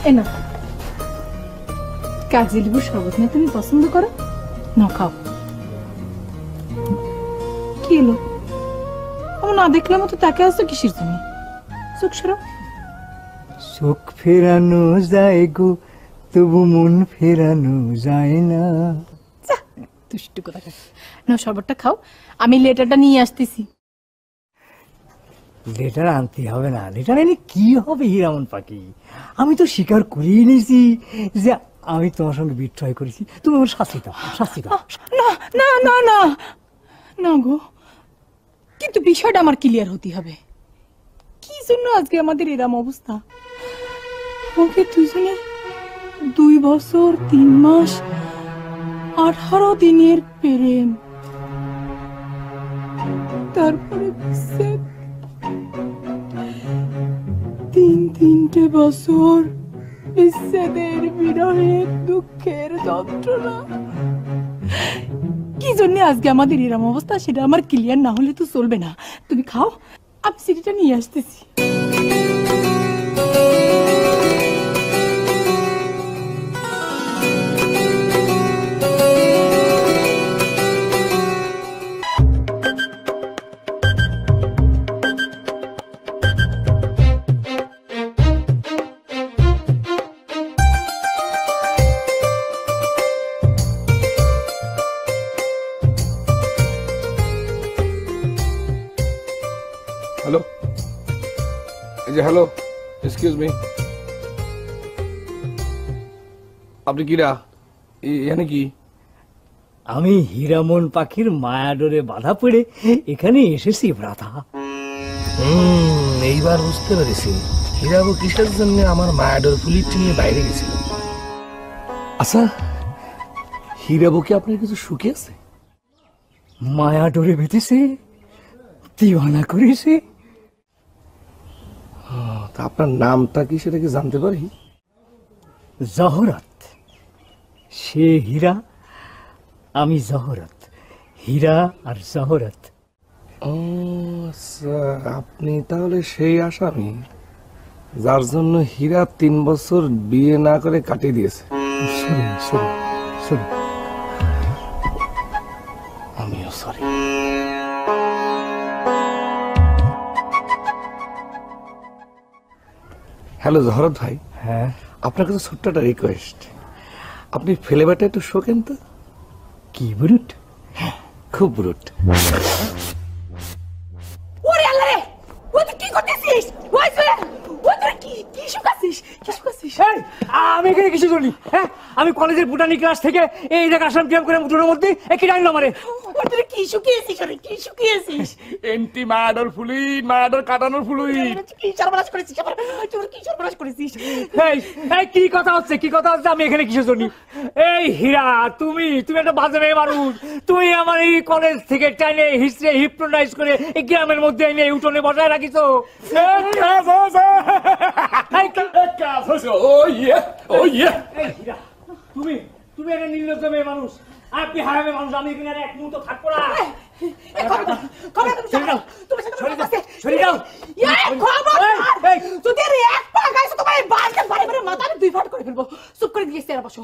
এই না কাগজি লেবুর শরবত না তুমি পছন্দ করো না খাও কি এলো আমি না দেখলাম তো তাকে আসতো কিসের জন্য চোখ সরো চোখ ফেরানো যায় গো তবু মন ফেরানো যায় না দুষ্টু কথা না শরবতটা খাও আমি লেটারটা নিয়ে আসতেছি লেটার আনতে হবে না লেটার এনে কি হবে হীরামন পাখি আমি তো স্বীকার করিয়ে নিয়েছি যে আমি তোমার সঙ্গে বিট্রয় করেছি তুমি আমার শাস্তি দাও না না না না না গো কিন্তু বিষয়টা আমার ক্লিয়ার হতে হবে কি জন্য আজকে আমাদের এরম অবস্থা ওকে দুজনে 2 বছর 3 মাস 18 দিনের প্রেম তারপরে তিনটে বছর বিচ্ছেদের বিরহের দুঃখের যন্ত্রণা কি জন্য আজকে আমাদের এরম অবস্থা সেটা আমার ক্লিয়ার না হলে তো চলবে না তুমি খাও আমি সিটিটা নিয়ে আসতেছি হ্যালো এই যে হ্যালো এক্সকিউজ মি আপনি কিরা এখানে কি আমি হীরামন পাখির মায়াডোরে বাধা পড়ে এখানে এসেছি ভ্রাতা এইবার বুঝতে পেরেছি হীরাবু কিসের জন্য আমার মায়াডোর পুলিশ নিয়ে বাইরে গেছিল আচ্ছা হীরাবু কি আপনার কিছু সুখে আছে মায়াডোরে বেঁধেছে দিওয়ানা করেছে তা আপনার নামটা কি সেটা কি জানতে পারি জহরত সে হীরা আমি জহরত হীরা আর জহরত ও আচ্ছা আপনি তাহলে সেই আসামি যার জন্য হীরা 3 বছর বিয়ে না করে কাটিয়ে দিয়েছে শুনুন আমিও সরি হ্যালো জহরত ভাই হ্যাঁ আপনার কাছে ছোট্ট একটা রিকোয়েস্ট আপনি ফ্লেভারটা একটু শোকেন তো কি ব্রুট খুব ব্রুট ওরে আল্লাহ রে ওই তুই কি করতেছিস ওই তুই কি শুকাছিস আমি এখানে কিছু করিনি হ্যাঁ আমি কলেজের বুটানি ক্লাস থেকে এই জায়গা আসলাম কিরম করে মুঠোর মধ্যে কি জানলো আমারে তুই কি শুকিয়েছিস এন্টি মায়াডোর ফ্লুইড মায়াডোর কাটানোর ফ্লুইড কি সর্বনাশ করেছিস এই কি কথা হচ্ছে আমি এখানে কিছু জানি এই হীরা তুমি একটা বাজে মেয়ে মানুষ তুমি আমার এই কলেজ থেকে টাইনে হিস্ট্রি হিপনোটাইজ করে এই গ্রামের মধ্যে এনে উঠোনে বসায় রাখিছো তুমি একটা নির্লজ্জ মেয়ে মানুষ আপনি হারামে মানুষ আমি এখানে আর এক মুহূর্ত থাকবো না যদি এক পা গাইছো তোমার বাসকে বারে বারে মাথা 2 ফাট করে ফেলবো চুপ করে দিয়েছি আর বসো